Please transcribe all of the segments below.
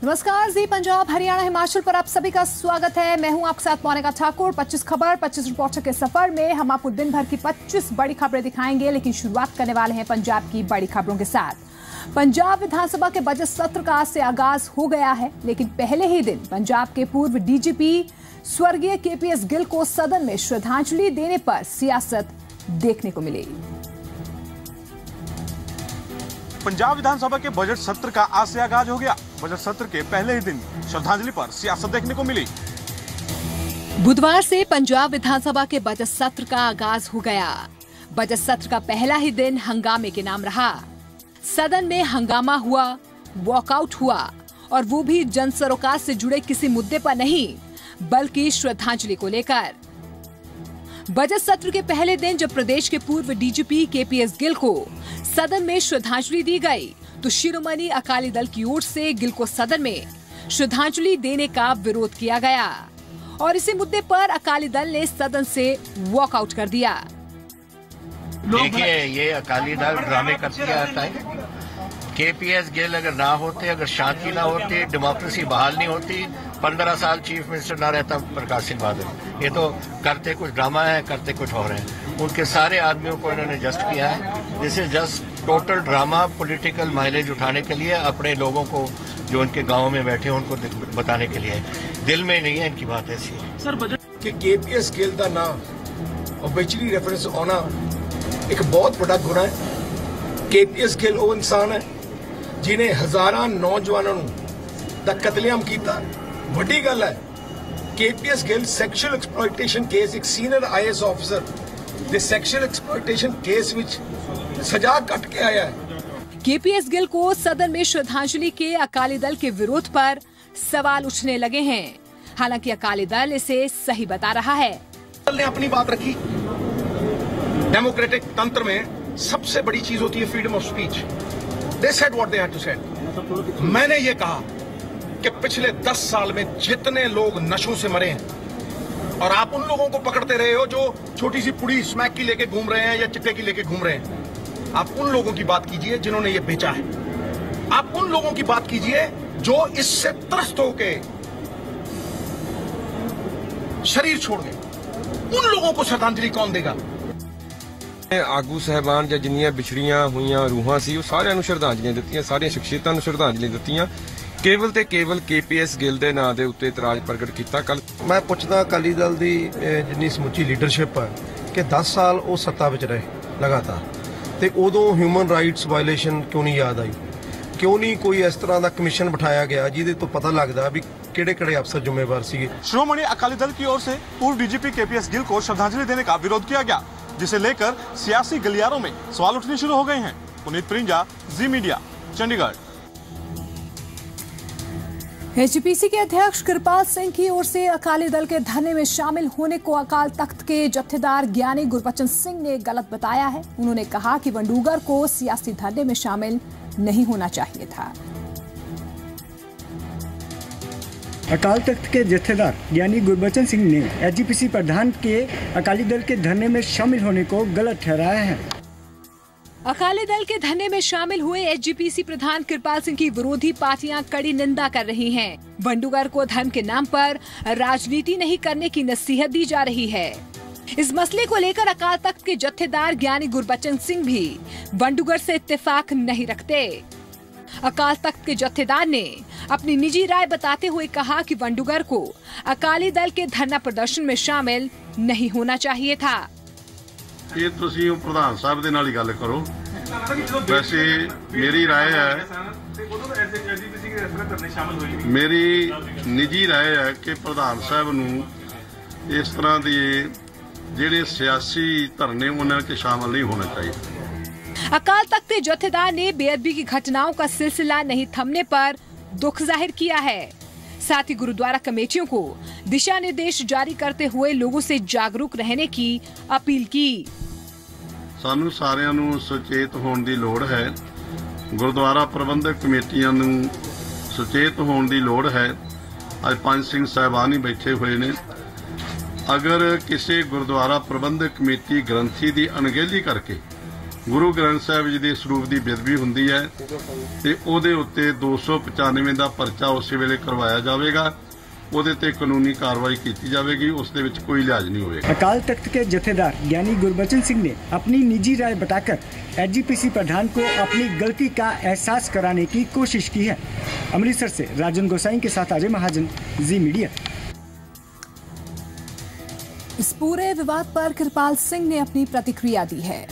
नमस्कार, जी पंजाब हरियाणा हिमाचल पर आप सभी का स्वागत है। मैं हूं आपके साथ मोनिका ठाकुर। 25 खबर 25 रिपोर्टर के सफर में हम आपको दिन भर की 25 बड़ी खबरें दिखाएंगे, लेकिन शुरुआत करने वाले हैं पंजाब की बड़ी खबरों के साथ। पंजाब विधानसभा के बजट सत्र का आज से आगाज हो गया है, लेकिन पहले ही दिन पंजाब के पूर्व डीजीपी स्वर्गीय केपीएस गिल को सदन में श्रद्धांजलि देने पर सियासत देखने को मिली। पंजाब विधानसभा के बजट सत्र का आज से आगाज हो गया। बजट सत्र के पहले ही दिन श्रद्धांजलि पर सियासत देखने को मिली। बुधवार से पंजाब विधानसभा के बजट सत्र का आगाज हो गया। बजट सत्र का पहला ही दिन हंगामे के नाम रहा। सदन में हंगामा हुआ, वॉकआउट हुआ, और वो भी जन सरोकार से जुड़े किसी मुद्दे पर नहीं, बल्कि श्रद्धांजलि को लेकर। बजट सत्र के पहले दिन जब प्रदेश के पूर्व डीजीपी केपीएस गिल को सदन में श्रद्धांजलि दी गई, तो शिरोमणि अकाली दल की ओर से गिल को सदन में श्रद्धांजलि देने का विरोध किया गया और इसी मुद्दे पर अकाली दल ने सदन से वॉकआउट कर दिया। देखिए, ये अकाली दल ड्रामे करती आता है। केपीएस गिल अगर ना होते, अगर शांति ना होती, डेमोक्रेसी बहाल नहीं होती, 15 साल चीफ मिनिस्टर ना रहता प्रकाश सिंह बादल। ये तो करते कुछ ड्रामा है, करते कुछ और है। उनके सारे आदमियों को इन्होंने जस्ट किया है। This is just total drama, political mileage उठाने के लिए, अपने लोगों को जो उनके गाँव में बैठे हैं उनको बताने के लिए। दिल में नहीं है इनकी बात ऐसी है। सर, बजट के केपीएस गिल का नाम ऑब्वियसली रेफरेंस होना एक बहुत बड़ा गुना है। केपीएस गिल वो इंसान है जिन्हें हजारां नौजवानों दा कतलेआम कीता। वड्डी गल है, KPS Gill sexual exploitation case एक सीनियर आईएएस ऑफिसर दे सैक्शुअल एक्सप्लॉयटेशन केस विच सजा कट के आया है। केपीएस गिल को सदन में श्रद्धांजलि के अकाली दल के विरोध पर सवाल उठने लगे हैं। हालांकि अकाली दल इसे सही बता रहा है। दल ने अपनी बात रखी। डेमोक्रेटिक तंत्र में सबसे बड़ी चीज होती है freedom of speech. They said what they had to said. मैंने ये कहा कि पिछले 10 साल में जितने लोग नशों से मरे हैं, और आप उन लोगों को पकड़ते रहे हो जो छोटी सी पुड़ी स्मैक की लेके घूम रहे हैं या चिट्टे की लेके घूम रहे हैं। आप उन लोगों की बात कीजिए जिन्होंने ये बेचा है। आप उन लोगों की बात कीजिए जो इससे त्रस्त होके शरीर छोड़ गए। उन लोगों को श्रद्धांजलि कौन देगा? आगू साहबान ਜਾਂ ਜਿੰਨੀਆਂ ਵਿਛੜੀਆਂ ਹੋਈਆਂ ਰੂਹਾਂ ਸੀ ਉਹ ਸਾਰਿਆਂ ਨੂੰ ਸ਼ਰਧਾਂਜਲੀਆਂ ਦਿੱਤੀਆਂ, ਸਾਰੀਆਂ ਸ਼ਖਸੀਅਤਾਂ ਨੂੰ ਸ਼ਰਧਾਂਜਲੀ ਦਿੱਤੀਆਂ। ਕੇਵਲ ਤੇ ਕੇਵਲ ਕੇਪੀਐਸ ਗਿੱਲ ਦੇ ਨਾਂ ਦੇ ਉੱਤੇ ਇਤਰਾਜ਼ ਪ੍ਰਗਟ ਕੀਤਾ। ਕੱਲ ਮੈਂ ਪੁੱਛਦਾ ਅਕਾਲੀ ਦਲ ਦੀ ਜਿੰਨੀ ਸਮੁੱਚੀ ਲੀਡਰਸ਼ਿਪ ਹੈ ਕਿ 10 ਸਾਲ ਉਹ ਸੱਤਾ ਵਿੱਚ ਰਹੇ ਲਗਾਤਾਰ, ਤੇ ਉਦੋਂ ਹਿਊਮਨ ਰਾਈਟਸ ਵਾਇਲੇਸ਼ਨ ਕਿਉਂ ਨਹੀਂ ਯਾਦ ਆਈ? क्यों नहीं कोई इस तरह का कमीशन बिठाया गया जिहदे तो पता लगता भी किहड़े-किहड़े अफसर जिम्मेवार थे। श्रोमणी अकाली दल की ओर से पूर्व डीजीपी केपीएस गिल को श्रद्धांजलि देने का विरोध किया गया, जिसे लेकर सियासी गलियारों में सवाल उठने शुरू हो गए हैं। पुनीत प्रिंजा, जी मीडिया, चंडीगढ़। एचपीसी के अध्यक्ष कृपाल सिंह की ओर से अकाली दल के धरने में शामिल होने को अकाल तख्त के जत्थेदार ज्ञानी गुरबचन सिंह ने गलत बताया है। उन्होंने कहा कि वंडूगर को सियासी धरने में शामिल नहीं होना चाहिए था। अकाल तख्त के जत्थेदार ज्ञानी गुरबचन सिंह ने एचपीसी प्रधान के अकाली दल के धरने में शामिल होने को गलत ठहराया है। अकाली दल के धरने में शामिल हुए एचजीपीसी प्रधान कृपाल सिंह की विरोधी पार्टियां कड़ी निंदा कर रही हैं। वंडूगर को धर्म के नाम पर राजनीति नहीं करने की नसीहत दी जा रही है। इस मसले को लेकर अकाल तख्त के जत्थेदार ज्ञानी गुरबचन सिंह भी वंडूगर से इत्तेफाक नहीं रखते। अकाल तख्त के जत्थेदार ने अपनी निजी राय बताते हुए कहा कि वंडूगर को अकाली दल के धरना प्रदर्शन में शामिल नहीं होना चाहिए था। ये तुसी प्रधान साहब दे नाल ही गल करो। वैसे मेरी राय है, मेरी निजी राय है कि प्रधान साहब नूं इस तरह दी ਜਿਹੜੇ सियासी धरने उन्हें शामिल नहीं होना चाहिए। अकाल तख्त के जत्थेदार ने बेअदबी की घटनाओं का सिलसिला नहीं थमने पर दुख जाहिर किया है। साथ ही गुरुद्वारा कमेटियों को दिशा निर्देश जारी करते हुए लोगों से जागरूक रहने की अपील की। सानू सारिਆਂ ਨੂੰ ਸੁਚੇਤ ਹੋਣ ਦੀ ਲੋੜ ਹੈ। ਗੁਰਦੁਆਰਾ ਪ੍ਰਬੰਧਕ ਕਮੇਟੀਆਂ ਨੂੰ ਸੁਚੇਤ ਹੋਣ ਦੀ ਲੋੜ ਹੈ। ਅੱਜ ਪੰਜ ਸਿੰਘ ਸਾਹਿਬਾਨ ਹੀ ਬੈਠੇ ਹੋਏ ਨੇ। अगर किसी गुरुद्वारा प्रबंधक कमेटी ग्रंथी की अणगहली करके ਗੁਰੂ ਗ੍ਰੰਥ ਸਾਹਿਬ ਜੀ ਦੇ ਸਰੂਪ ਦੀ ਬੇਅਦਬੀ ਹੁੰਦੀ ਹੈ ਤੇ ਉਹਦੇ ਉੱਤੇ 295 ਦਾ ਪਰਚਾ ਉਸੇ ਵੇਲੇ ਕਰਵਾਇਆ ਜਾਵੇਗਾ। ਉਹਦੇ ਤੇ ਕਾਨੂੰਨੀ कार्रवाई की जाएगी, उस दे विच कोई लिहाज नहीं होगा। अकाल तख्त के जथेदार ज्ञानी गुरबचन सिंह ने अपनी निजी राय बताकर एचजीपीसी प्रधान को अपनी गलती का एहसास कराने की कोशिश की है। अमृतसर से राजन गोसाई के साथ अजय महाजन, जी मीडिया। इस पूरे विवाद पर कृपाल सिंह ने अपनी प्रतिक्रिया दी है।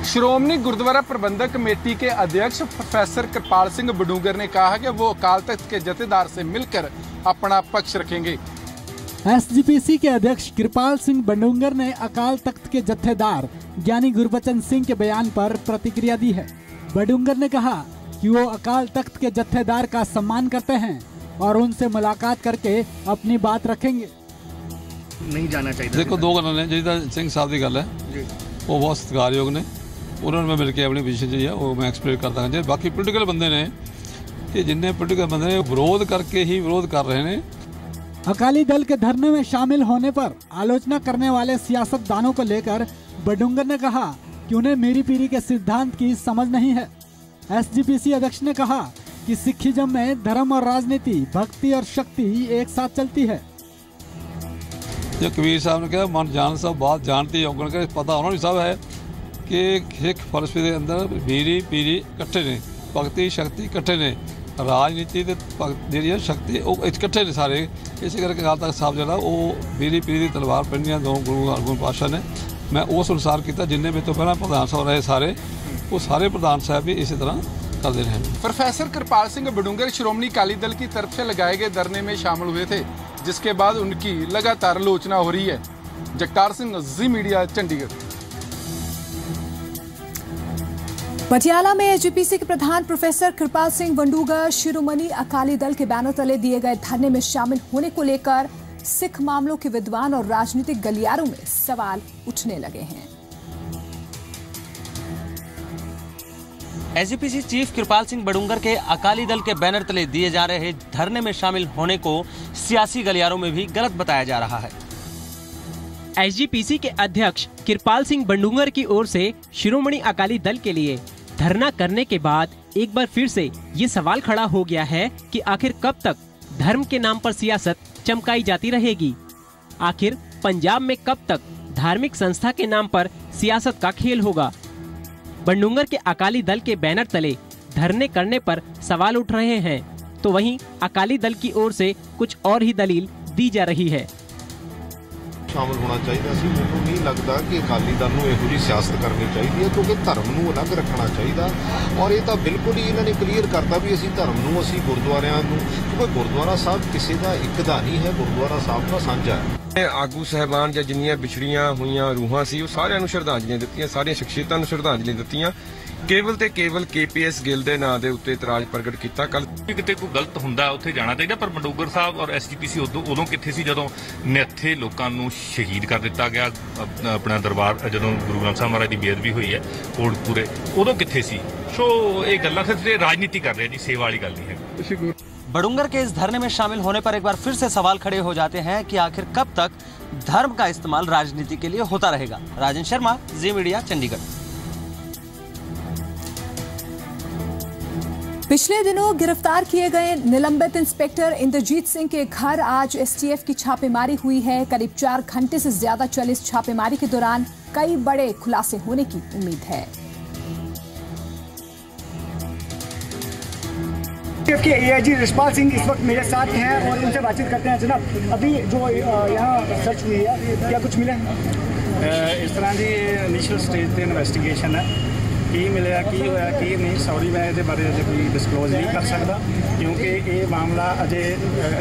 श्रोमणी गुरुद्वारा प्रबंधक कमेटी के अध्यक्ष प्रोफेसर कृपाल सिंह बडूंगर ने कहा कि वो अकाल तख्त के जथेदार से मिलकर अपना पक्ष रखेंगे। एसजीपीसी के अध्यक्ष कृपाल सिंह बडूंगर ने अकाल तख्त के जथेदार ज्ञानी गुरबचन सिंह के बयान पर प्रतिक्रिया दी है। बडूंगर ने कहा कि वो अकाल तख्त के जथेदार का सम्मान करते हैं और उनसे मुलाकात करके अपनी बात रखेंगे। नहीं जाना चाहिए। देखो दो गल ने, जिदा सिंह साहब की गल है वो बहुत सत्कारयोग ने, उन्होंने मैं मिलकर अपनी पोजीशन जी है वो मैं एक्सप्लेन करता हूँ। बाकी पोलिटिकल बंदे ने कि जिन्हें पोलिटिकल बंदे ने विरोध करके ही विरोध कर रहे हैं। अकाली दल के धरने में शामिल होने पर आलोचना करने वाले सियासतदानों को लेकर बडूंगर ने कहा कि उन्हें मीरी पीरी के सिद्धांत की समझ नहीं है। एसजीपीसी अध्यक्ष ने कहा कि सिखिज्म में धर्म और राजनीति, भक्ति और शक्ति एक साथ चलती है। जो कबीर साहब ने कहा मन जान सब बात जानती है, पता उन्होंने सब है कि सिख फलसफे के अंदर मीरी पीरी इकट्ठे ने, भगती शक्ति इकट्ठे ने, राजनीति जी शक्ति इकट्ठे ने सारे। इस करके अकाल तख्त साहब जो वो मीरी पीरी की तलवार पहनिया दो गुरु अर्जुन पातशाह ने। मैं उस अनुसार किया जिन्हें मेरे तो पहला प्रधान साहब रहे सारे, वो सारे प्रधान साहब भी इसी तरह करते रहे। प्रोफेसर कृपाल सिंह बडूंगर श्रोमणी अकाली दल की तरफ से लगाए गए धरने में शामिल हुए थे, जिसके बाद उनकी लगातार आलोचना हो रही है। जगतार सिंह, जी मीडिया, चंडीगढ़। पटियाला में एचजीपीसी के प्रधान प्रोफेसर कृपाल सिंह बडूंगर शिरोमणि अकाली दल के बैनर तले दिए गए धरने में शामिल होने को लेकर सिख मामलों के विद्वान और राजनीतिक गलियारों में सवाल उठने लगे हैं। एचजीपीसी चीफ कृपाल सिंह बडूंगर के अकाली दल के बैनर तले दिए जा रहे धरने में शामिल होने को सियासी गलियारों में भी गलत बताया जा रहा है। एचजीपीसी के अध्यक्ष कृपाल सिंह बडूंगर की ओर से शिरोमणि अकाली दल के लिए धरना करने के बाद एक बार फिर से ये सवाल खड़ा हो गया है कि आखिर कब तक धर्म के नाम पर सियासत चमकाई जाती रहेगी। आखिर पंजाब में कब तक धार्मिक संस्था के नाम पर सियासत का खेल होगा। बडूंगर के अकाली दल के बैनर तले धरने करने पर सवाल उठ रहे हैं, तो वहीं अकाली दल की ओर से कुछ और ही दलील दी जा रही है। शामिल होना चाहिए सी, मैनूं नहीं लगता कि अकाली दल नूं इहो जी सियासत करनी चाहिए, क्योंकि धर्म नूं अलग रखना चाहिए। और ये तो बिल्कुल ही इन्होंने क्लीयर करता भी असीं धर्म नूं असीं गुरुद्वारियां नूं, क्योंकि गुरुद्वारा साहब किसी का एक दा नहीं है, गुरुद्वारा साहब का साझा है। आगू साहबान ਜਾਂ ਜਿੰਨੀਆਂ ਵਿਛੜੀਆਂ ਹੋਈਆਂ ਰੂਹਾਂ ਸੀ ਉਹ ਸਾਰਿਆਂ ਨੂੰ ਸ਼ਰਧਾਂਜਲੀਆਂ ਦਿੱਤੀਆਂ, ਸਾਰੀਆਂ ਸ਼ਖਸੀਅਤਾਂ ਨੂੰ ਸ਼ਰਧਾਂਜਲੀ ਦਿੱਤੀਆਂ। ਕੇਵਲ ਤੇ ਕੇਵਲ KPS ਗਿੱਲ ਦੇ ਨਾਂ ਦੇ ਉੱਤੇ ਇਤਰਾਜ਼ ਪ੍ਰਗਟ ਕੀਤਾ। ਕੱਲ ਕਿਤੇ ਕੋਈ ਗਲਤ ਹੁੰਦਾ ਉੱਥੇ ਜਾਣਾ ਚਾਹੀਦਾ, ਪਰ ਬਡੂੰਗਰ ਸਾਹਿਬ ਔਰ SGPC ਉਦੋਂ ਕਿੱਥੇ ਸੀ ਜਦੋਂ ਨਿੱਥੇ ਲੋਕਾਂ ਨੂੰ ਸ਼ਹੀਦ ਕਰ ਦਿੱਤਾ ਗਿਆ। ਆਪਣਾ ਦਰਬਾਰ ਜਦੋਂ ਗੁਰੂ ਗ੍ਰੰਥ ਸਾਹਿਬ ਮਹਾਰਾਜ ਦੀ ਬੇਅਦਬੀ ਹੋਈ ਹੈ ਕੋਟਪੂਰੇ, ਉਦੋਂ ਕਿੱਥੇ ਸੀ। ਸੋ ਇਹ ਗੱਲਾਂ ਸਿਰਫ ਰਾਜਨੀਤੀ ਕਰ ਰਹੇ ਜੀ, ਸੇਵਾ ਵਾਲੀ ਗੱਲ नहीं है। बडूंगर के इस धरने में शामिल होने पर एक बार फिर से सवाल खड़े हो जाते हैं कि आखिर कब तक धर्म का इस्तेमाल राजनीति के लिए होता रहेगा। राजन शर्मा, जी मीडिया, चंडीगढ़। पिछले दिनों गिरफ्तार किए गए निलंबित इंस्पेक्टर इंद्रजीत सिंह के घर आज STF की छापेमारी हुई है। करीब 4 घंटे से ज्यादा चली इस छापेमारी के दौरान कई बड़े खुलासे होने की उम्मीद है। के AIG रिशपाल सिंह इस वक्त मेरे साथ हैं और उनसे बातचीत करते हैं। जनाब, अभी जो यहाँ सर्च हुई है क्या कुछ मिला है? इस तरह की इनिशियल स्टेज पे इन्वेस्टिगेशन है, की मिले की होया की नहीं, सॉरी मैं ये बारे अजे कोई डिस्कलोज नहीं कर सकता, क्योंकि ये मामला अजे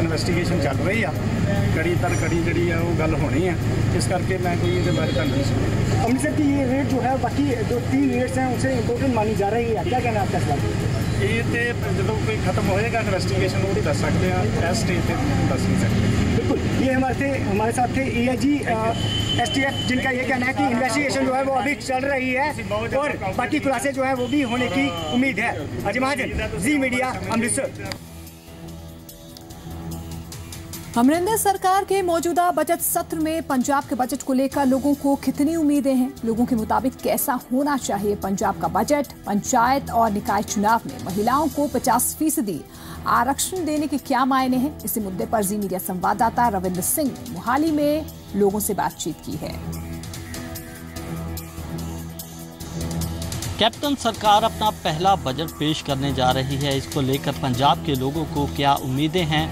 इन्वेस्टिगेशन चल रही है, कड़ी दर कड़ी जी गल होनी है, इस करके मैं कोई ये बारे नहीं सकता। अमृतसर की ये रेट जो है बाकी जो 3 रेट्स हैं उसे इम्पोर्टेंट मानी जा रही है, क्या कहना है आपका सवाल? ये तो जो कोई खत्म होएगा इन्वेस्टिगेशन वो भी दस सकते हैं, इस स्टेज पे दस नहीं सकते। बिल्कुल, ये हमारे साथ थे AIG STF, जिनका ये कहना है कि इन्वेस्टिगेशन जो है वो अभी चल रही है और बाकी खुलासे जो है वो भी होने की उम्मीद है। अजय महाजन, जी मीडिया, अमृतसर। अमरिंदर सरकार के मौजूदा बजट सत्र में पंजाब के बजट को लेकर लोगों को कितनी उम्मीदें हैं? लोगों के मुताबिक कैसा होना चाहिए पंजाब का बजट? पंचायत और निकाय चुनाव में महिलाओं को 50% आरक्षण देने के क्या मायने हैं? इसी मुद्दे पर जी मीडिया संवाददाता रविंद्र सिंह ने मोहाली में लोगों से बातचीत की है। कैप्टन सरकार अपना पहला बजट पेश करने जा रही है। इसको लेकर पंजाब के लोगों को क्या उम्मीदें हैं?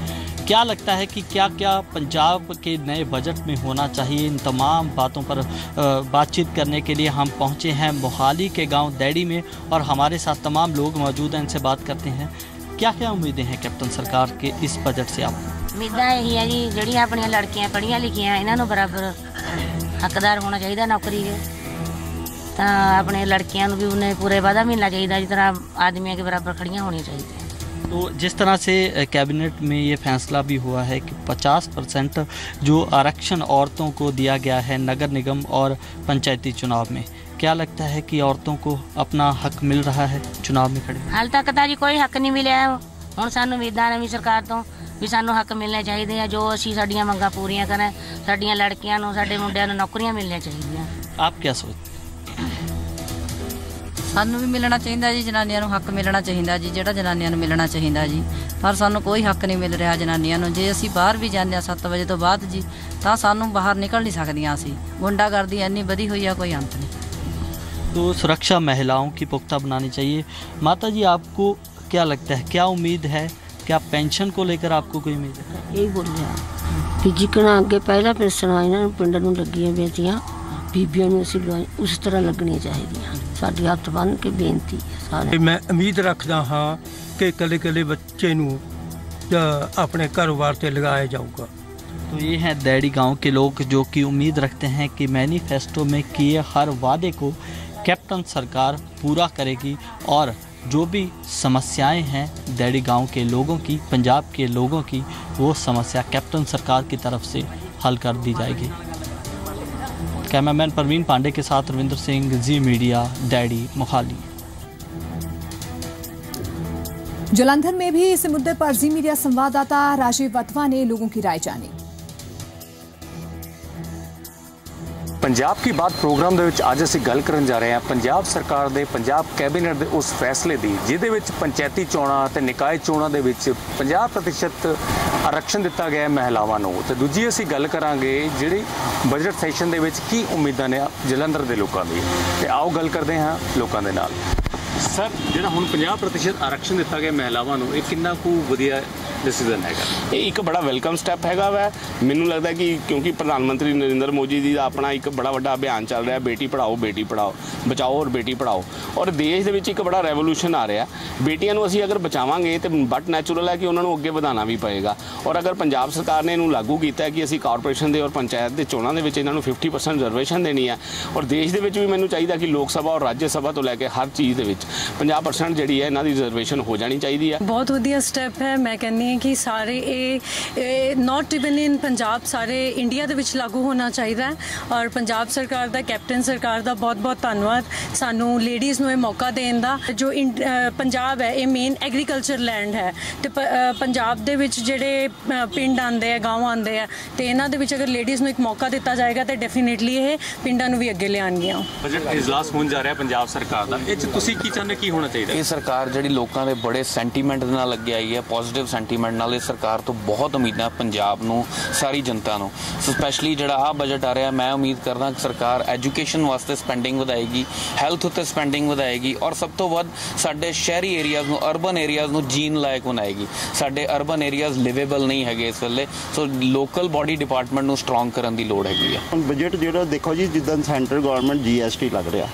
क्या लगता है कि क्या क्या पंजाब के नए बजट में होना चाहिए? इन तमाम बातों पर बातचीत करने के लिए हम पहुंचे हैं मोहाली के गांव दैडी में और हमारे साथ तमाम लोग मौजूद हैं। इनसे बात करते हैं। क्या क्या उम्मीदें हैं कैप्टन सरकार के इस बजट से? आप उम्मीदां यही है जी, जड़ियां अपनी लड़कियां पढ़ियां लिखियां इन्हां नूं बराबर हकदार होना चाहिए नौकरी के, तो अपने लड़कियां नूं भी उन्हें पूरे वाधा मिलना चाहिए जिस तरह आदमियों के बराबर खड़ियां होनी चाहिए। तो जिस तरह से कैबिनेट में ये फैसला भी हुआ है कि 50% जो आरक्षण औरतों को दिया गया है नगर निगम और पंचायती चुनाव में, क्या लगता है कि औरतों को अपना हक मिल रहा है चुनाव में खड़े? हाल तक तो जी कोई हक नहीं मिले। हुण सानूं उम्मीदां नवीं सरकार तो भी सानूं हक मिलने चाहिए, जो असीं साडीआं मंगां पूरीआं करें, साडीआं लड़कियां नूं साडे मुंडिआं नूं नौकरियां मिलनियां चाहिए। आप क्या सोचते? सानू भी मिलना चाहिए जी, जनानियां नूं हक मिलना चाहिए जी, जिहड़ा जनानियां नूं मिलना चाहिए जी, पर सानू कोई हक नहीं मिल रहा जनानियां नूं। जे असीं बाहर भी जाने 7 वजे तो बाद जी तां सानू बाहर निकल नहीं सकदियां। असीं गुंडागर्दी इन्नी वधी हुई है, कोई अंत नहीं। तो सुरक्षा महिलाओं की पुख्ता बनानी चाहिए। माता जी, आपको क्या लगता है, क्या उम्मीद है? क्या पेंशन को लेकर आपको कोई उम्मीद है? यही बोलिया कि जिकना अगे पहला पेंशन इन्हां नूं पिंड नूं लगियां बेटियां बीबियां नूं असीं उस तरह लगनी चाहिए। साडी हत्थ बन के बेनती है सारे। मैं उम्मीद रखदा हाँ कि कले कले बच्चे नूं अपने कारोबार से लगाया जाऊगा। तो ये हैं दैडी गांव के लोग जो कि उम्मीद रखते हैं कि मैनिफेस्टो में किए हर वादे को कैप्टन सरकार पूरा करेगी और जो भी समस्याएं हैं दैडी गांव के लोगों की, पंजाब के लोगों की, वो समस्या कैप्टन सरकार की तरफ से हल कर दी जाएगी। कैमरामैन परवीन पांडे के साथ रविंद्र सिंह, जी मीडिया, दैडी, मोहाली। जालंधर में भी इस मुद्दे पर जी मीडिया संवाददाता राजीव वतवा ने लोगों की राय जानी। पंजाब की बात प्रोग्राम ਦੇ ਵਿੱਚ ਅੱਜ ਅਸੀਂ ਗੱਲ ਕਰਨ ਜਾ ਰਹੇ ਹਾਂ ਪੰਜਾਬ ਸਰਕਾਰ ਦੇ, ਪੰਜਾਬ ਕੈਬਨਿਟ ਦੇ ਉਸ ਫੈਸਲੇ ਦੀ ਜਿਹਦੇ ਵਿੱਚ ਪੰਚਾਇਤੀ ਚੋਣਾਂ ਤੇ ਨਿਕਾਏ ਚੋਣਾਂ ਦੇ ਵਿੱਚ 50% ਆਰਕਸ਼ਣ ਦਿੱਤਾ ਗਿਆ ਮਹਿਲਾਵਾਂ ਨੂੰ। ਤੇ ਦੂਜੀ ਅਸੀਂ ਗੱਲ ਕਰਾਂਗੇ ਜਿਹੜੀ ਬਜਟ ਸੈਸ਼ਨ ਦੇ ਵਿੱਚ ਕੀ ਉਮੀਦਾਂ ਨੇ ਜਲੰਧਰ ਦੇ ਲੋਕਾਂ ਦੀ। ਤੇ ਆਓ ਗੱਲ ਕਰਦੇ ਹਾਂ ਲੋਕਾਂ ਦੇ ਨਾਲ। ਸਰ, ਜਿਹੜਾ ਹੁਣ 50% ਆਰਕਸ਼ਣ ਦਿੱਤਾ ਗਿਆ ਮਹਿਲਾਵਾਂ ਨੂੰ, ਇਹ ਕਿੰਨਾ ਕੁ ਵਧੀਆ डिसीजन है? एक बड़ा वेलकम स्टैप हैगा वै। मैनू लगता है कि क्योंकि प्रधानमंत्री नरेंद्र मोदी जी का अपना एक बड़ा वड्डा अभियान चल रहा है, बेटी पढ़ाओ बचाओ और बेटी पढ़ाओ, और देश के एक बड़ा रेवोल्यूशन आ रहा है। बेटियां असीं अगर बचावांगे तो बट नैचुरल है कि उन्होंने अगे वधाना भी पएगा। और अगर पंजाब सरकार ने इनू लागू किया कि असीं कारपोरेशन के और पंचायत के चोणां दे विच इन्हां नूं 50% रिजर्वेशन देनी है, और देश दे विच भी मैनूं चाहिए कि लोक सभा और राज्य सभा तो लैके हर चीज़ दे विच 50% जिहड़ी है इन्हां दी रिजर्वेशन हो जानी चाहिए है। बहुत वधिया स्टैप है। मैं कहनी कि सारे नॉट इवन इन पंजाब, सारे इंडिया दे विच लागू होना चाहिए है। और पंजाब सरकार दा, कैप्टन सरकार दा बहुत बहुत धन्नवाद सानू लेडीज़ नूं मौका देण दा। जो पंजाब है ये मेन एग्रीकल्चर लैंड है, तो पंजाब दे विच जिहड़े पिंड आंदे है, गांव आंदे है, तो इन्हां दे विच अगर लेडीज़ नूं एक मौका दिता जाएगा तो डेफिनेटली ये पिंडां नूं भी अगे लिआणगीਆਂ। बजट इजलास होण जा रहा पंजाब सरकार दा, ਇਹ 'ਚ ਤੁਸੀਂ ਕੀ ਚਾਹੁੰਦੇ ਕੀ ਹੋਣਾ ਚਾਹੀਦਾ? ਇਹ ਸਰਕਾਰ ਜਿਹੜੀ ਲੋਕਾਂ ਦੇ ਬੜੇ ਸੈਂਟੀਮੈਂਟ ਨਾਲ ਅੱਗੇ ਆਈ ਹੈ, ਪੋਜ਼ਿਟਿਵ ਸੈਂਟੀਮੈਂਟ ਨਾਲ। ਇਹ ਸਰਕਾਰ ਤੋਂ ਬਹੁਤ ਉਮੀਦਾਂ ਪੰਜਾਬ ਨੂੰ, ਸਾਰੀ ਜਨਤਾ ਨੂੰ। ਸਪੈਸ਼ਲੀ ਜਿਹੜਾ ਆ ਬਜਟ ਆ ਰਿਹਾ, ਮੈਂ ਉਮੀਦ ਕਰਦਾ ਕਿ ਸਰਕਾਰ ਐਜੂਕੇਸ਼ਨ ਵਾਸਤੇ ਸਪੈਂਡਿੰਗ ਵਧਾਏਗੀ, ਹੈਲਥ ਉੱਤੇ ਸਪੈਂਡਿੰਗ ਵਧਾਏਗੀ, ਔਰ ਸਭ ਤੋਂ ਵੱਧ ਸਾਡੇ ਸ਼ਹਿਰੀ ਏਰੀਆਜ਼ ਨੂੰ, ਅਰਬਨ ਏਰੀਆਜ਼ ਨੂੰ ਜੀਣ ਲਾਇਕ ਬਣਾਏਗੀ। ਸਾਡੇ ਅਰਬਨ ਏਰੀਆਜ਼ ਲਿਵੇਬਲ ਨਹੀਂ ਹੈਗੇ ਇਸ ਵੇਲੇ, ਸੋ ਲੋਕਲ ਬੋਡੀ ਡਿਪਾਰਟਮੈਂਟ ਨੂੰ ਸਟਰੋਂਗ ਕਰਨ ਦੀ ਲੋੜ ਹੈਗੀ ਆ। ਬਜਟ ਜਿਹੜਾ ਦੇਖੋ ਜੀ, ਜਿੱਦਾਂ ਸੈਂਟਰ ਗਵਰਨਮੈਂਟ GST ਲੱਗ ਰਿਹਾ,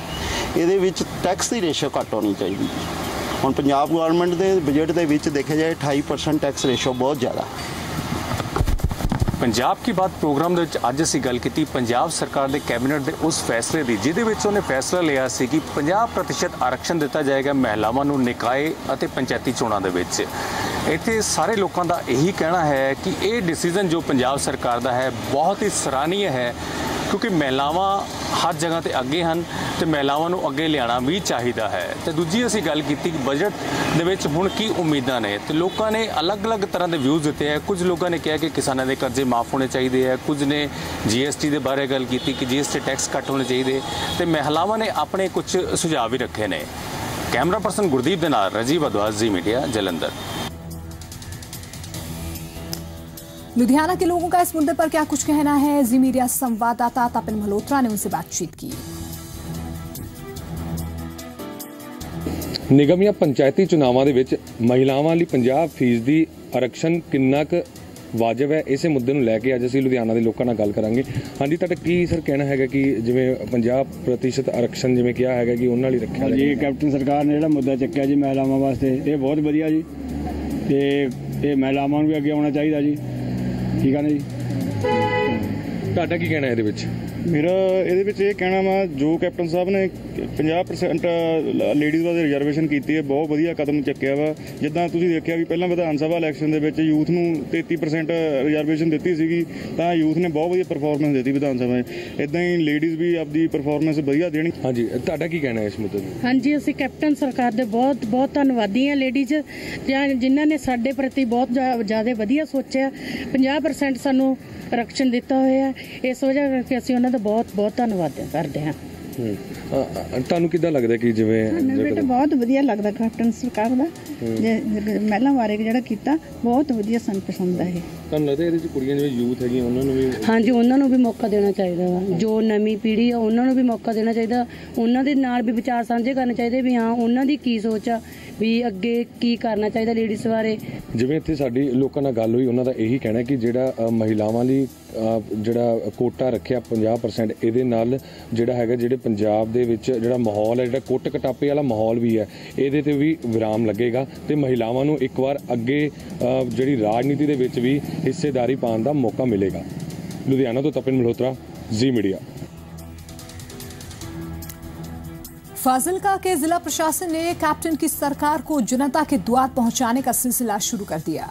ਇਹਦੇ ਵਿੱਚ ਟੈਕਸ ਦੀ ਰੇਸ਼ੋ ਘੱਟ ਹੋਣੀ ਚਾਹੀਦੀ। ਹੁਣ ਪੰਜਾਬ ਗਵਰਨਮੈਂਟ ਦੇ ਬਜਟ ਦੇ ਵਿੱਚ ਦੇਖਿਆ ਜਾਏ 28% ਟੈਕਸ ਰੇਸ਼ੋ ਬਹੁਤ ਜ਼ਿਆਦਾ। पंजाब की बात प्रोग्राम ਦੇ ਵਿੱਚ ਅੱਜ ਅਸੀਂ ਗੱਲ ਕੀਤੀ ਪੰਜਾਬ ਸਰਕਾਰ ਦੇ ਕੈਬਨਿਟ ਦੇ ਉਸ ਫੈਸਲੇ ਦੀ ਜਿਹਦੇ ਵਿੱਚ ਉਹਨੇ ਫੈਸਲਾ ਲਿਆ ਸੀ ਕਿ 50% ਆਰਕਸ਼ਣ ਦਿੱਤਾ ਜਾਏਗਾ ਮਹਿਲਾਵਾਂ ਨੂੰ ਨਿਕਾਏ ਅਤੇ ਪੰਚਾਇਤੀ ਚੋਣਾਂ ਦੇ ਵਿੱਚ। ਇੱਥੇ ਸਾਰੇ ਲੋਕਾਂ ਦਾ ਇਹੀ ਕਹਿਣਾ ਹੈ ਕਿ ਇਹ ਡਿਸੀਜਨ ਜੋ ਪੰਜਾਬ ਸਰਕਾਰ ਦਾ ਹੈ ਬਹੁਤ ਹੀ ਸਰਾਹਨੀय है। क्योंकि महिलावां हर जगह ते अगे हैं तो महिलावां नूं अगे लियाना भी चाहिदा है। तो दूजी असीं गल कीती कि बजट दे विच हुण की उम्मीदां ने, तो लोगों ने अलग अलग तरह के व्यूज़ दिते हैं। कुछ लोगों ने कहा कि किसानों के कर्जे माफ़ होने चाहिए है, कुछ ने GST के बारे गल की कि GST टैक्स घट होने चाहिए, तो महिलावां ने अपने कुछ सुझाव भी रखे ने। कैमरा पर्सन गुरदीप दे नाल राजीव अद्वास, जी मीडिया, जलंधर। लुधियाना के लोगों का इस मुद्दे पर क्या कुछ कहना है, जी मीडिया संवाददाता तपिन मल्होत्रा ने उनसे बातचीत की। निगम या पंचायती चुनावों के विच महिलावां लई 50% आरक्षण किन्ना क वाजिब है, इस मुद्दे नूं लैके अज असीं लुधियाना के लोगों नाल गल करांगे। हाँ जी, तुहाडा की सर कहना है कि जिवें 50% आरक्षण जिवें कहा है कि उन्हां लई रखिया जी, कैप्टन सरकार ने जिहड़ा मुद्दा चुक्या जी महिलावां वास्ते, ये बहुत वधिया जी, ते ये महिलावां नूं भी अगे आउणा चाहीदा जी, ठीक है ना जी। तुहाडा की कहना है इहदे विच? मेरा ਇਹਦੇ ਵਿੱਚ ਇਹ ਕਹਿਣਾ ਵਾ जो कैप्टन साहब ने 50% ਲੇਡੀਜ਼ ਵਾਸਤੇ ਰਿਜ਼ਰਵੇਸ਼ਨ ਕੀਤੀ ਹੈ, ਬਹੁਤ ਵਧੀਆ ਕਦਮ ਚੱਕਿਆ ਵਾ। ਜਿੱਦਾਂ ਤੁਸੀਂ ਦੇਖਿਆ ਵੀ ਪਹਿਲਾਂ ਵਿਧਾਨ ਸਭਾ ਇਲੈਕਸ਼ਨ ਦੇ ਵਿੱਚ ਯੂਥ ਨੂੰ 33% ਰਿਜ਼ਰਵੇਸ਼ਨ ਦਿੱਤੀ ਸੀਗੀ, ਤਾਂ ਯੂਥ ਨੇ ਬਹੁਤ ਵਧੀਆ ਪਰਫਾਰਮੈਂਸ ਦਿੱਤੀ ਵਿਧਾਨ ਸਭਾ 'ਚ। ਇਦਾਂ ਹੀ ਲੇਡੀਜ਼ ਵੀ ਆਪਦੀ ਪਰਫਾਰਮੈਂਸ ਵਧੀਆ ਦੇਣੀ। ਹਾਂਜੀ, ਤੁਹਾਡਾ ਕੀ ਕਹਿਣਾ ਇਸ ਮੁੱਦੇ 'ਤੇ? ਹਾਂਜੀ, ਅਸੀਂ ਕੈਪਟਨ ਸਰਕਾਰ ਦੇ ਬਹੁਤ ਬਹੁਤ ਧੰਨਵਾਦੀ ਹਾਂ ਲੇਡੀਜ਼ ਜਿਨ੍ਹਾਂ ਨੇ ਸਾਡੇ ਪ੍ਰਤੀ ਬਹੁਤ ਜ਼ਿਆਦਾ ਵਧੀਆ ਸੋਚਿਆ। 50% ਸਾਨੂੰ आरक्षण दिता होया, इस वजह करके असीं उन्हां दा बहुत बहुत धन्नवाद करदे हां। ਤੁਹਾਨੂੰ ਕਿੱਦਾਂ ਲੱਗਦਾ ਕਿ ਜਿਵੇਂ ਬਹੁਤ ਵਧੀਆ ਲੱਗਦਾ ਕੈਪਟਨ ਸਰਕਾਰ ਦਾ ਮਹਿਲਾ ਬਾਰੇ ਜਿਹੜਾ ਕੀਤਾ, ਬਹੁਤ ਵਧੀਆ ਸਾਨੂੰ ਪਸੰਦ ਆ। ਇਹ ਤੁਹਾਨੂੰ ਲੱਗਦਾ ਇਹਦੇ ਵਿੱਚ ਕੁੜੀਆਂ ਜਿਵੇਂ ਯੂਥ ਹੈਗੀਆਂ ਉਹਨਾਂ ਨੂੰ ਵੀ? ਹਾਂਜੀ, ਉਹਨਾਂ ਨੂੰ ਵੀ ਮੌਕਾ ਦੇਣਾ ਚਾਹੀਦਾ ਵਾ। ਜੋ ਨਵੀਂ ਪੀੜ੍ਹੀ ਆ ਉਹਨਾਂ ਨੂੰ ਵੀ ਮੌਕਾ ਦੇਣਾ ਚਾਹੀਦਾ, ਉਹਨਾਂ ਦੇ ਨਾਲ ਵੀ ਵਿਚਾਰ ਸਾਂਝੇ ਕਰਨੇ ਚਾਹੀਦੇ ਵੀ ਹਾਂ ਉਹਨਾਂ ਦੀ ਕੀ ਸੋਚ ਆ, ਵੀ ਅੱਗੇ ਕੀ ਕਰਨਾ ਚਾਹੀਦਾ ਲੇਡੀਜ਼ ਬਾਰੇ। ਜਿਵੇਂ ਇੱਥੇ ਸਾਡੀ ਲੋਕਾਂ ਨਾਲ ਗੱਲ ਹੋਈ, ਉਹਨਾਂ ਦਾ ਇਹੀ ਕਹਿਣਾ ਕਿ ਜਿਹੜਾ ਮਹਿਲਾਵਾਂ ਲਈ ਜਿਹੜਾ ਕੋਟਾ ਰੱਖਿਆ 50%, ਇਹਦੇ ਨਾਲ ਜਿਹੜਾ ਹੈਗਾ ਜਿਹੜੇ ਪੰਜਾਬ ਦੇ ਵਿੱਚ ਜਿਹੜਾ ਮਾਹੌਲ ਹੈ, ਜਿਹੜਾ ਕੁੱਟ ਕਟਾਪੇ ਵਾਲਾ ਮਾਹੌਲ ਵੀ ਹੈ, ਇਹਦੇ ਤੇ ਵੀ ਵਿਰਾਮ ਲੱਗੇਗਾ ਤੇ ਮਹਿਲਾਵਾਂ ਨੂੰ ਇੱਕ ਵਾਰ ਅੱਗੇ ਜਿਹੜੀ ਰਾਜਨੀਤੀ ਦੇ ਵਿੱਚ ਵੀ ਹਿੱਸੇਦਾਰੀ ਪਾਉਣ ਦਾ ਮੌਕਾ ਮਿਲੇਗਾ। ਲੁਧਿਆਣਾ ਤੋਂ ਤਪਨ ਮਲਹੋਤਰਾ, जी मीडिया। फाजिल्का के जिला प्रशासन ने कैप्टन की सरकार को जनता के द्वार पहुंचाने का सिलसिला शुरू कर दिया।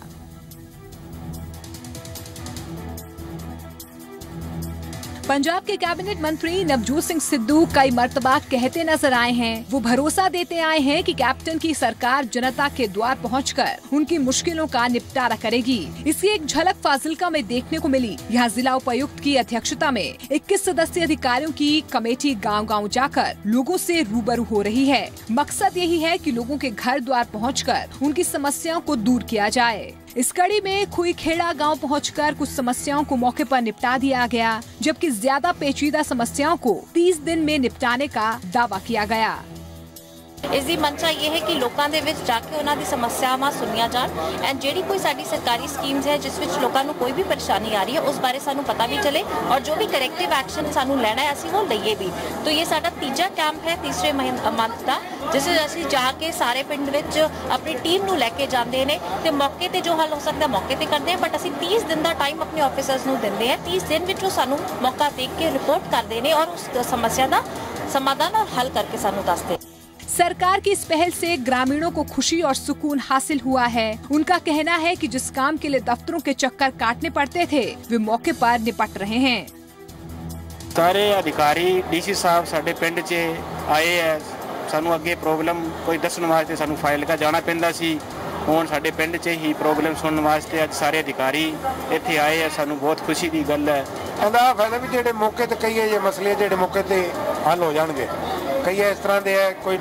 पंजाब के कैबिनेट मंत्री नवजोत सिंह सिद्धू कई मर्तबा कहते नजर आए हैं, वो भरोसा देते आए हैं कि कैप्टन की सरकार जनता के द्वार पहुंचकर उनकी मुश्किलों का निपटारा करेगी। इसकी एक झलक फाजिल्का में देखने को मिली। यहाँ जिला उपायुक्त की अध्यक्षता में 21 सदस्यीय अधिकारियों की कमेटी गांव-गांव जाकर लोगों से रूबरू हो रही है। मकसद यही है कि लोगों के घर द्वार पहुंचकर उनकी समस्याओं को दूर किया जाए। इस कड़ी में खुईखेड़ा गांव पहुंचकर कुछ समस्याओं को मौके पर निपटा दिया गया, जबकि ज्यादा पेचीदा समस्याओं को 30 दिन में निपटाने का दावा किया गया। इस दी मंशा ये है कि लोगों के विच जाके उन्हां दी समस्यावां सुनिया जाण एंड जेड़ी कोई साडी सरकारी स्कीम्स है जिस विच लोगों को कोई भी परेशानी आ रही है उस बारे सानू पता भी चले और जो भी करेक्टिव एक्शन सानू लेना है असीं वो लईए भी। तो ये साडा तीजा कैंप है तीसरे मंथ का, जिस असीं जाके सारे पिंड विच अपनी टीम नू लैके जांदे ने ते मौके ते जो हल हो सकता है मौके ते करदे हैं, बट असीं 30 दिन दा टाइम अपने ऑफिसर्स नू दिंदे हैं। 30 दिन विच वो सानू मौका देख के रिपोर्ट करदे ने और उस समस्या दा समाधान और हल करके सानू दसदे। सरकार की इस पहल से ग्रामीणों को खुशी और सुकून हासिल हुआ है। उनका कहना है कि जिस काम के लिए दफ्तरों के चक्कर काटने पड़ते थे वे मौके पर निपट रहे हैं। सारे अधिकारी डीसी साहब साडे पिंड च आए है, सानू अगे प्रॉब्लम कोई दसण वास्ते सानू फाइल का जाना पैंदा सी, हुण साडे पिंड च ही प्रॉब्लम सुनने वास्ते अज सारे अधिकारी इत्थे आए है, सानू बहुत खुशी की गल है। ਇਹਦਾ ਫਾਇਦਾ ਵੀ ਜਿਹੜੇ ਮੌਕੇ ਤੇ ਕਈ ਇਹ ਮਸਲੇ ਜਿਹੜੇ ਮੌਕੇ ਤੇ ਹੱਲ ਹੋ ਜਾਣਗੇ। ਕਈ ਇਸ ਤਰ੍ਹਾਂ ਦੇ ਹੈ, ਕੋਈ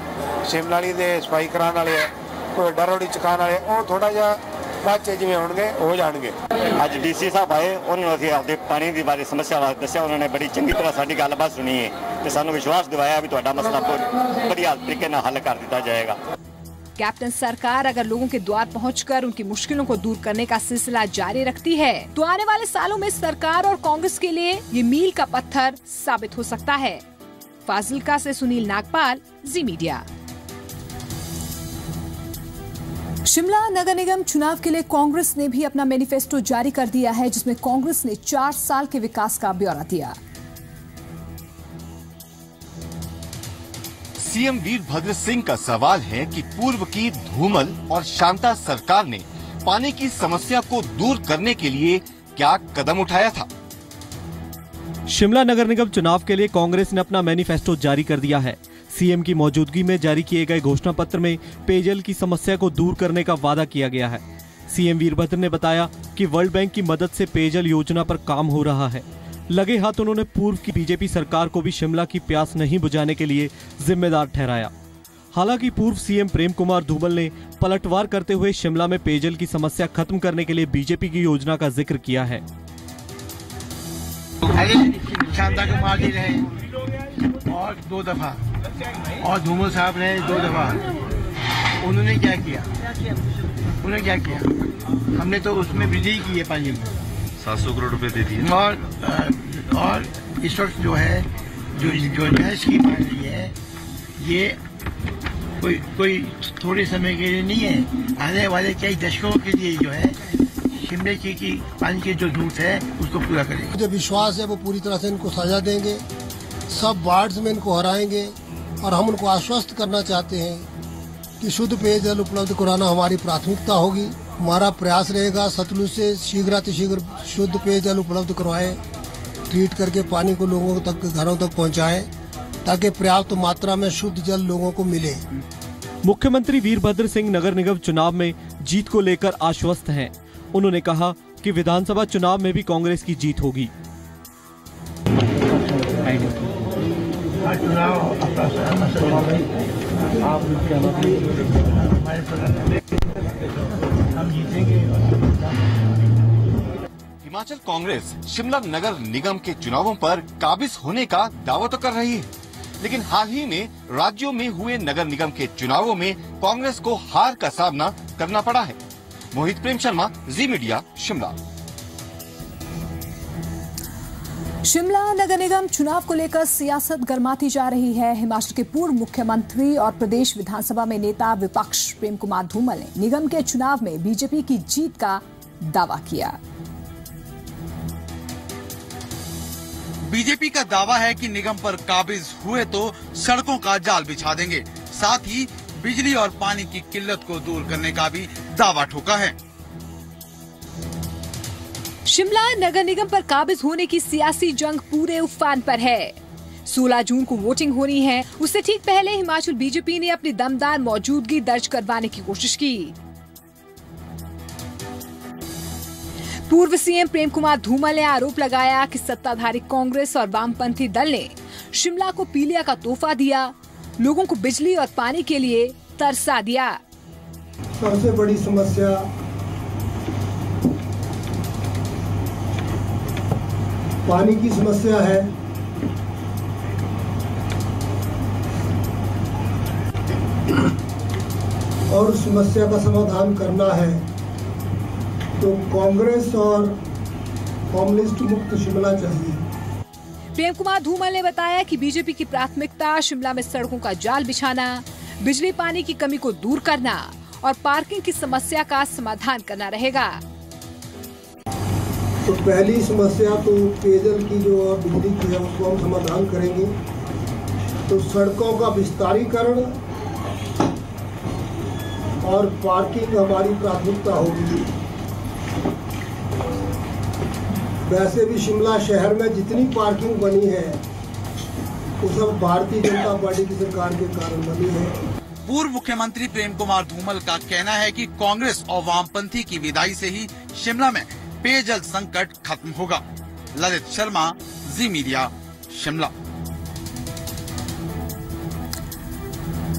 ਸ਼ਿਮਲਾਲੀ ਦੇ ਸਫਾਈ ਕਰਾਉਣ ਵਾਲੇ ਹੈ, ਕੋਈ ਡਰੋੜੀ ਚਕਾਉਣ ਵਾਲੇ, ਉਹ ਥੋੜਾ ਜਿਹਾ ਬਾਅਦ ਚ ਜਿਵੇਂ ਹੋਣਗੇ ਹੋ ਜਾਣਗੇ। ਅੱਜ ਡੀਸੀ ਸਾਹਿਬ ਆਏ, ਉਹਨਾਂ ਨੂੰ ਅਸੀਂ ਆਪਦੇ ਪਾਣੀ ਦੀ ਬਾਰੇ ਸਮੱਸਿਆ ਬਾਰੇ ਦੱਸਿਆ, ਉਹਨਾਂ ਨੇ ਬੜੀ ਚੰਗੀ ਤਰ੍ਹਾਂ ਸਾਡੀ ਗੱਲਬਾਤ ਸੁਣੀ ਹੈ ਤੇ ਸਾਨੂੰ ਵਿਸ਼ਵਾਸ ਦਿਵਾਇਆ ਵੀ ਤੁਹਾਡਾ ਮਸਲਾ ਬੜੀ ਤਰੀਕੇ ਨਾਲ ਹੱਲ ਕਰ ਦਿੱਤਾ ਜਾਏਗਾ। कैप्टन सरकार अगर लोगों के द्वार पहुंचकर उनकी मुश्किलों को दूर करने का सिलसिला जारी रखती है तो आने वाले सालों में सरकार और कांग्रेस के लिए ये मील का पत्थर साबित हो सकता है। फाजिल्का से सुनील नागपाल, जी मीडिया। शिमला नगर निगम चुनाव के लिए कांग्रेस ने भी अपना मैनिफेस्टो जारी कर दिया है, जिसमें कांग्रेस ने 4 साल के विकास का ब्यौरा दिया। सीएम वीरभद्र सिंह का सवाल है कि पूर्व की धूमल और शांता सरकार ने पानी की समस्या को दूर करने के लिए क्या कदम उठाया था। शिमला नगर निगम चुनाव के लिए कांग्रेस ने अपना मैनिफेस्टो जारी कर दिया है। सीएम की मौजूदगी में जारी किए गए घोषणा पत्र में पेयजल की समस्या को दूर करने का वादा किया गया है। सीएम वीरभद्र ने बताया कि वर्ल्ड बैंक की मदद से पेयजल योजना पर काम हो रहा है। लगे हाथ उन्होंने पूर्व की बीजेपी सरकार को भी शिमला की प्यास नहीं बुझाने के लिए जिम्मेदार ठहराया। हालांकि पूर्व सीएम प्रेम कुमार धूमल ने पलटवार करते हुए शिमला में पेयजल की समस्या खत्म करने के लिए बीजेपी की योजना का जिक्र किया है। शांता कुमार जी रहे और 2 दफा, और धूमल साहब रहे 2 दफा। उन्होंने क्या किया? हमने तो उसमें वृद्धि की है पानी में 700 करोड़ रुपए दे दिए। और इस वक्त जो है जो स्कीम आ रही है, ये कोई थोड़े समय के लिए नहीं है, आने वाले कई दशकों के लिए जो है शिमले की पानी की जो जरूरत है उसको पूरा करेंगे। मुझे विश्वास है वो पूरी तरह से इनको सजा देंगे, सब वार्ड्स में इनको हराएंगे और हम उनको आश्वस्त करना चाहते हैं कि शुद्ध पेयजल उपलब्ध कराना हमारी प्राथमिकता होगी। हमारा प्रयास रहेगा सतलुज से शीघ्रातिशीघ्र शुद्ध पेयजल उपलब्ध करवाएं, ट्रीट करके पानी को लोगों तक घरों तक पहुंचाएं ताकि पर्याप्त मात्रा में शुद्ध जल लोगों को मिले। मुख्यमंत्री वीरभद्र सिंह नगर निगम चुनाव में जीत को लेकर आश्वस्त हैं। उन्होंने कहा कि विधानसभा चुनाव में भी कांग्रेस की जीत होगी। हिमाचल कांग्रेस शिमला नगर निगम के चुनावों पर काबिज होने का दावा तो कर रही है, लेकिन हाल ही में राज्यों में हुए नगर निगम के चुनावों में कांग्रेस को हार का सामना करना पड़ा है। मोहित प्रेम शर्मा, जी मीडिया, शिमला। शिमला नगर निगम चुनाव को लेकर सियासत गर्माती जा रही है। हिमाचल के पूर्व मुख्यमंत्री और प्रदेश विधानसभा में नेता विपक्ष प्रेम कुमार धूमल ने निगम के चुनाव में बीजेपी की जीत का दावा किया। बीजेपी का दावा है कि निगम पर काबिज हुए तो सड़कों का जाल बिछा देंगे, साथ ही बिजली और पानी की किल्लत को दूर करने का भी दावा ठोका है। शिमला नगर निगम पर काबिज होने की सियासी जंग पूरे उफान पर है। 16 जून को वोटिंग होनी है। उससे ठीक पहले हिमाचल बीजेपी ने अपनी दमदार मौजूदगी दर्ज करवाने की कोशिश की। पूर्व सीएम प्रेम कुमार धूमल ने आरोप लगाया कि सत्ताधारी कांग्रेस और वामपंथी दल ने शिमला को पीलिया का तोहफा दिया, लोगों को बिजली और पानी के लिए तरसा दिया। सबसे बड़ी समस्या पानी की समस्या है। और समस्या का समाधान करना है तो कांग्रेस और कम्युनिस्ट मुक्त शिमला चाहिए। प्रेम कुमार धूमल ने बताया कि बीजेपी की प्राथमिकता शिमला में सड़कों का जाल बिछाना, बिजली पानी की कमी को दूर करना और पार्किंग की समस्या का समाधान करना रहेगा। तो पहली समस्या तो पेयजल की जो और बिजली की है उसको हम समाधान करेंगे। तो सड़कों का विस्तारीकरण और पार्किंग हमारी प्राथमिकता होगी। वैसे भी शिमला शहर में जितनी पार्किंग बनी है वो सब भारतीय जनता पार्टी की सरकार के कारण बनी है। पूर्व मुख्यमंत्री प्रेम कुमार धूमल का कहना है कि कांग्रेस और वामपंथी की विदाई से ही शिमला में पेयजल संकट खत्म होगा। ललित शर्मा, जी मीडिया, शिमला।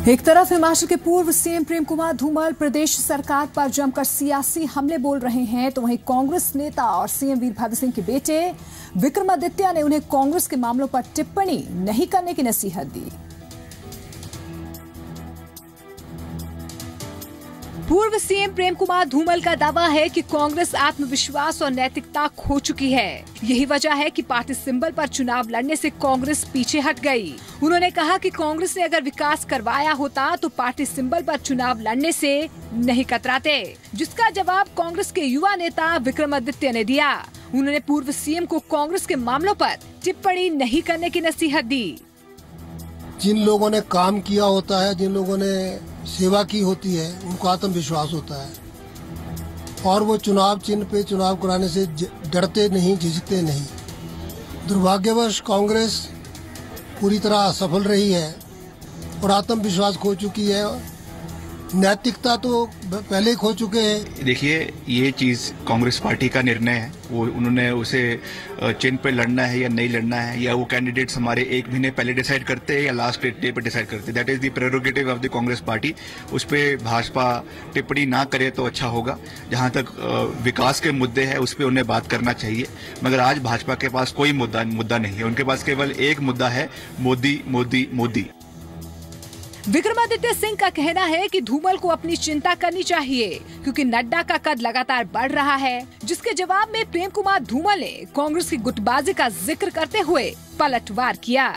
एक तरफ हिमाचल के पूर्व सीएम प्रेम कुमार धूमल प्रदेश सरकार पर जमकर सियासी हमले बोल रहे हैं, तो वहीं कांग्रेस नेता और सीएम वीरभद्र सिंह के बेटे विक्रमादित्य ने उन्हें कांग्रेस के मामलों पर टिप्पणी नहीं करने की नसीहत दी। पूर्व सीएम प्रेम कुमार धूमल का दावा है कि कांग्रेस आत्मविश्वास और नैतिकता खो चुकी है। यही वजह है कि पार्टी सिंबल पर चुनाव लड़ने से कांग्रेस पीछे हट गई। उन्होंने कहा कि कांग्रेस ने अगर विकास करवाया होता तो पार्टी सिंबल पर चुनाव लड़ने से नहीं कतराते, जिसका जवाब कांग्रेस के युवा नेता विक्रमादित्य ने दिया। उन्होंने पूर्व सीएम को कांग्रेस के मामलों पर टिप्पणी नहीं करने की नसीहत दी। जिन लोगों ने काम किया होता है, जिन लोगों ने सेवा की होती है, उनको आत्मविश्वास होता है और वो चुनाव चिन्ह पे चुनाव कराने से डरते नहीं, झिझकते नहीं। दुर्भाग्यवश कांग्रेस पूरी तरह असफल रही है और आत्मविश्वास खो चुकी है, नैतिकता तो पहले ही खो चुके हैं। देखिए, ये चीज़ कांग्रेस पार्टी का निर्णय है, वो उन्होंने उसे चिन्ह पे लड़ना है या नहीं लड़ना है, या वो कैंडिडेट्स हमारे एक महीने पहले डिसाइड करते हैं या लास्ट डे पे डिसाइड करते हैं। That is the prerogative of the Congress party. उस पर भाजपा टिप्पणी ना करे तो अच्छा होगा। जहां तक विकास के मुद्दे हैं उस पर उन्हें बात करना चाहिए, मगर आज भाजपा के पास कोई मुद्दा नहीं है। उनके पास केवल एक मुद्दा है, मोदी मोदी मोदी। विक्रमादित्य सिंह का कहना है कि धूमल को अपनी चिंता करनी चाहिए क्योंकि नड्डा का कद लगातार बढ़ रहा है, जिसके जवाब में प्रेम कुमार धूमल ने कांग्रेस की गुटबाजी का जिक्र करते हुए पलटवार किया।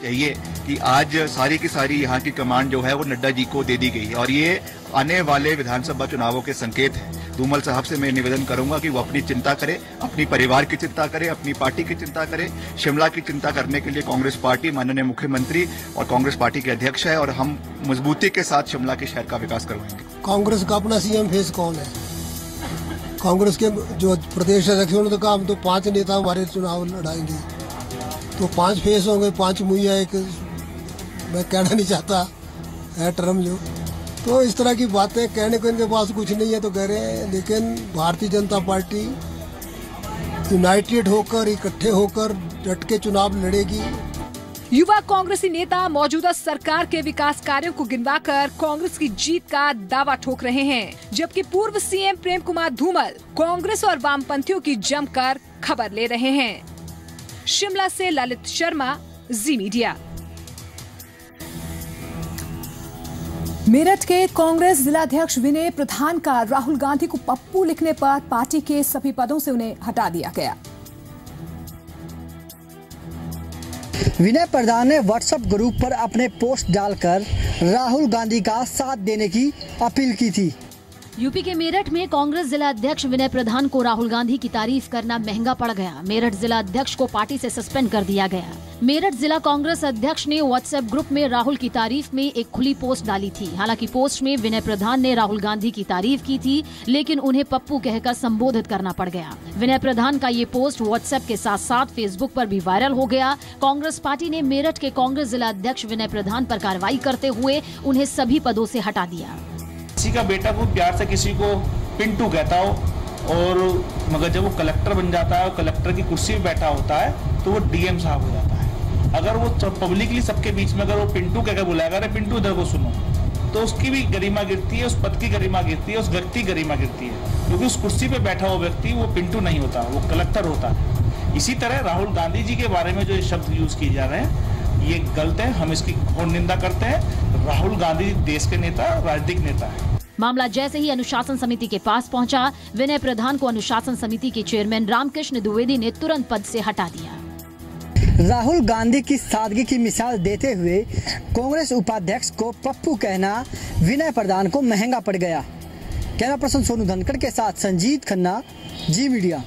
चाहिए कि आज सारी की सारी यहाँ की कमांड जो है वो नड्डा जी को दे दी गई है और ये आने वाले विधानसभा चुनावों के संकेत है। धूमल साहब से मैं निवेदन करूंगा कि वो अपनी चिंता करे, अपनी परिवार की चिंता करे, अपनी पार्टी की चिंता करे। शिमला की चिंता करने के लिए कांग्रेस पार्टी, माननीय मुख्यमंत्री और कांग्रेस पार्टी के अध्यक्ष है और हम मजबूती के साथ शिमला के शहर का विकास करवाएंगे। कांग्रेस का अपना सीएम फेस कौन है? कांग्रेस के जो प्रदेश अध्यक्ष उन्होंने कहा हम तो 5 नेता हमारे चुनाव लड़ाएंगे, तो 5 फेस होंगे, 5 मुहैया। एक मैं कहना नहीं चाहता है टर्म जो, तो इस तरह की बातें कहने को इनके पास कुछ नहीं है तो कह रहे हैं। लेकिन भारतीय जनता पार्टी यूनाइटेड होकर, इकट्ठे होकर डट के चुनाव लड़ेगी। युवा कांग्रेसी नेता मौजूदा सरकार के विकास कार्यों को गिनवाकर कांग्रेस की जीत का दावा ठोक रहे हैं, जबकि पूर्व सीएम प्रेम कुमार धूमल कांग्रेस और वामपंथियों की जमकर खबर ले रहे हैं। शिमला से ललित शर्मा, जी मीडिया। मेरठ के कांग्रेस जिलाध्यक्ष विनय प्रधान का राहुल गांधी को पप्पू लिखने पर पार्टी के सभी पदों से उन्हें हटा दिया गया। विनय प्रधान ने व्हाट्सएप ग्रुप पर अपने पोस्ट डालकर राहुल गांधी का साथ देने की अपील की थी। यूपी के मेरठ में कांग्रेस जिला अध्यक्ष विनय प्रधान को राहुल गांधी की तारीफ करना महंगा पड़ गया। मेरठ जिला अध्यक्ष को पार्टी से सस्पेंड कर दिया गया। मेरठ जिला कांग्रेस अध्यक्ष ने व्हाट्सएप ग्रुप में राहुल की तारीफ में एक खुली पोस्ट डाली थी। हालांकि पोस्ट में विनय प्रधान ने राहुल गांधी की तारीफ की थी, लेकिन उन्हें पप्पू कहकर संबोधित करना पड़ गया। विनय प्रधान का ये पोस्ट व्हाट्सएप के साथ साथ फेसबुक पर भी वायरल हो गया। कांग्रेस पार्टी ने मेरठ के कांग्रेस जिला अध्यक्ष विनय प्रधान पर कार्रवाई करते हुए उन्हें सभी पदों से हटा दिया। किसी का बेटा को प्यार से किसी को पिंटू कहता हो, और मगर जब वो कलेक्टर बन जाता है और कलेक्टर की कुर्सी पे बैठा होता है तो वो डीएम साहब हो जाता है। अगर वो पब्लिकली सबके बीच में अगर वो पिंटू कहकर बुलाएगा, अरे पिंटू इधर को सुनो, तो उसकी भी गरिमा गिरती है, उस पद की गरिमा गिरती है, उस व्यक्ति की गरिमा गिरती है, क्योंकि उस कुर्सी पे बैठा हुआ व्यक्ति वो पिंटू नहीं होता, वो कलेक्टर होता है। इसी तरह राहुल गांधी जी के बारे में जो ये शब्द यूज किए जा रहे हैं ये गलत है, हम इसकी घोर निंदा करते हैं। राहुल गांधी देश के नेता, राजनीतिक नेता है। मामला जैसे ही अनुशासन समिति के पास पहुंचा, विनय प्रधान को अनुशासन समिति के चेयरमैन रामकृष्ण द्विवेदी ने तुरंत पद से हटा दिया। राहुल गांधी की सादगी की मिसाल देते हुए कांग्रेस उपाध्यक्ष को पप्पू कहना विनय प्रधान को महंगा पड़ गया। कैमरा पर्सन सोनू धनखड़ के साथ संजीत खन्ना, जी मीडिया।